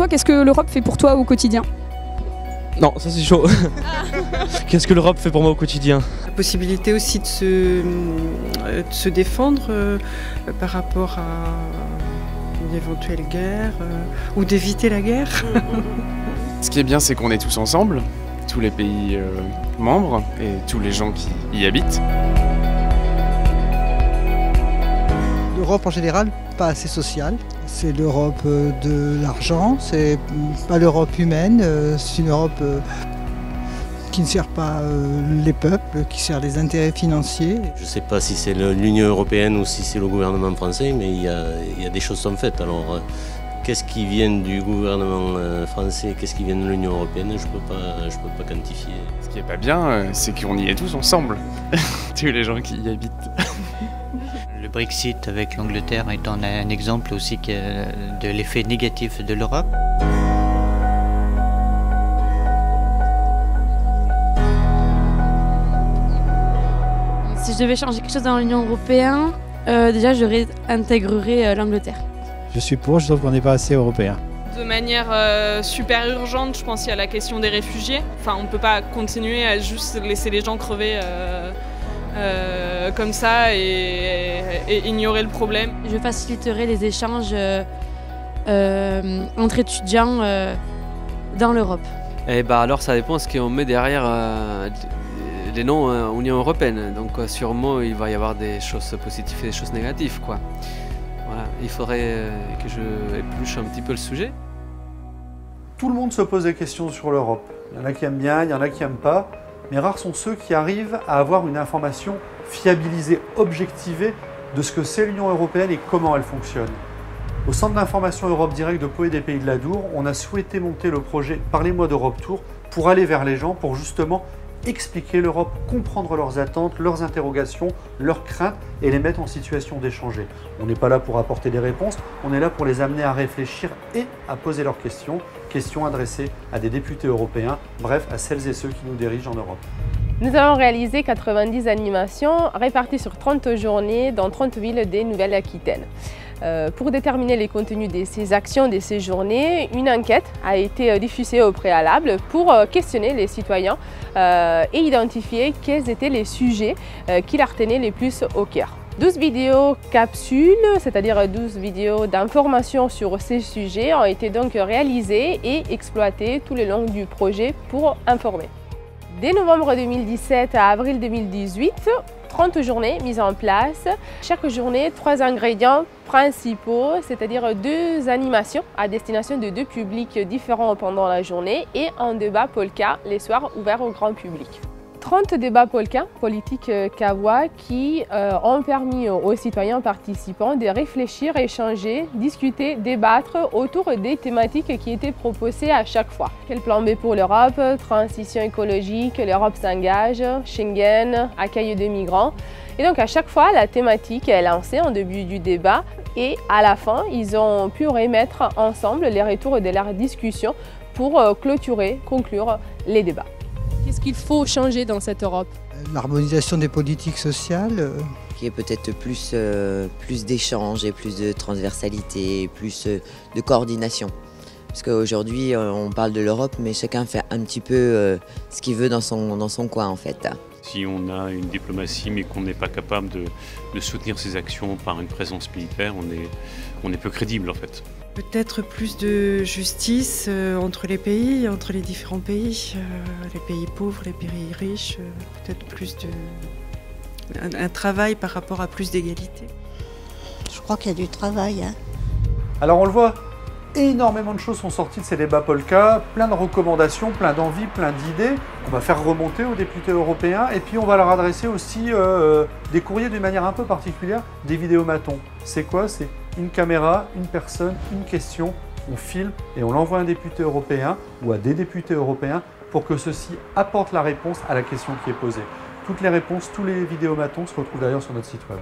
toi, qu'est-ce que l'Europe fait pour toi au quotidien? Non, ça c'est chaud. Qu'est-ce que l'Europe fait pour moi au quotidien? La possibilité aussi de se défendre par rapport à une éventuelle guerre ou d'éviter la guerre. Ce qui est bien, c'est qu'on est tous ensemble, tous les pays membres et tous les gens qui y habitent. L'Europe en général, pas assez sociale. C'est l'Europe de l'argent, c'est pas l'Europe humaine, c'est une Europe qui ne sert pas les peuples, qui sert les intérêts financiers. Je ne sais pas si c'est l'Union européenne ou si c'est le gouvernement français, mais il y a des choses qui sont faites. Alors, qu'est-ce qui vient du gouvernement français, qu'est-ce qui vient de l'Union européenne, je peux pas quantifier. Ce qui est pas bien, c'est qu'on y est tous ensemble, tous les gens qui y habitent. Le Brexit avec l'Angleterre étant un exemple aussi de l'effet négatif de l'Europe. Si je devais changer quelque chose dans l'Union européenne, déjà je réintégrerais l'Angleterre. Je suis pour, je trouve qu'on n'est pas assez européen. De manière super urgente, je pense qu'il y a la question des réfugiés. Enfin, on ne peut pas continuer à juste laisser les gens crever comme ça et ignorer le problème. Je faciliterai les échanges entre étudiants dans l'Europe. Et bah alors ça dépend de ce qu'on met derrière les noms Union Européenne. Donc sûrement il va y avoir des choses positives et des choses négatives, quoi. Voilà, il faudrait que je épluche un petit peu le sujet. Tout le monde se pose des questions sur l'Europe. Il y en a qui aiment bien, il y en a qui n'aiment pas. Mais rares sont ceux qui arrivent à avoir une information fiabilisée, objectivée de ce que c'est l'Union européenne et comment elle fonctionne. Au Centre d'information Europe Direct de Pau et des Pays de l'Adour, on a souhaité monter le projet Parlez-moi d'Europe Tour pour aller vers les gens, pour justement expliquer l'Europe, comprendre leurs attentes, leurs interrogations, leurs craintes et les mettre en situation d'échanger. On n'est pas là pour apporter des réponses, on est là pour les amener à réfléchir et à poser leurs questions, questions adressées à des députés européens, bref, à celles et ceux qui nous dirigent en Europe. Nous avons réalisé 90 animations réparties sur 30 journées dans 30 villes de Nouvelle-Aquitaine. Pour déterminer les contenus de ces actions, de ces journées, une enquête a été diffusée au préalable pour questionner les citoyens et identifier quels étaient les sujets qui leur tenaient les plus au cœur. 12 vidéos capsules, c'est-à-dire 12 vidéos d'informations sur ces sujets, ont été donc réalisées et exploitées tout le long du projet pour informer. Dès novembre 2017 à avril 2018, 30 journées mises en place. Chaque journée, 3 ingrédients principaux, c'est-à-dire 2 animations à destination de 2 publics différents pendant la journée et un débat polka les soirs ouvert au grand public. 30 débats polka, politiques kawa, qui ont permis aux citoyens participants de réfléchir, échanger, discuter, débattre autour des thématiques qui étaient proposées à chaque fois. Quel plan B pour l'Europe, transition écologique, l'Europe s'engage, Schengen, accueil de migrants. Et donc à chaque fois, la thématique est lancée en début du débat et à la fin, ils ont pu remettre ensemble les retours de leur discussion pour clôturer, conclure les débats. Qu'est-ce qu'il faut changer dans cette Europe? L'harmonisation des politiques sociales. Qu'il y ait peut-être plus d'échanges et plus de transversalité, plus de coordination. Parce qu'aujourd'hui, on parle de l'Europe, mais chacun fait un petit peu ce qu'il veut dans son coin en fait. Si on a une diplomatie mais qu'on n'est pas capable de soutenir ses actions par une présence militaire, on est peu crédible en fait. Peut-être plus de justice entre les pays, entre les différents pays, les pays pauvres, les pays riches, peut-être plus un travail par rapport à plus d'égalité. Je crois qu'il y a du travail. Alors on le voit, énormément de choses sont sorties de ces débats polka, plein de recommandations, plein d'envies, plein d'idées qu'on va faire remonter aux députés européens et puis on va leur adresser aussi des courriers d'une manière un peu particulière, des vidéomatons. C'est quoi? C'est une caméra, une personne, une question, on filme et on l'envoie à un député européen ou à des députés européens pour que ceux-ci apportent la réponse à la question qui est posée. Toutes les réponses, tous les vidéomatons se retrouvent d'ailleurs sur notre site web.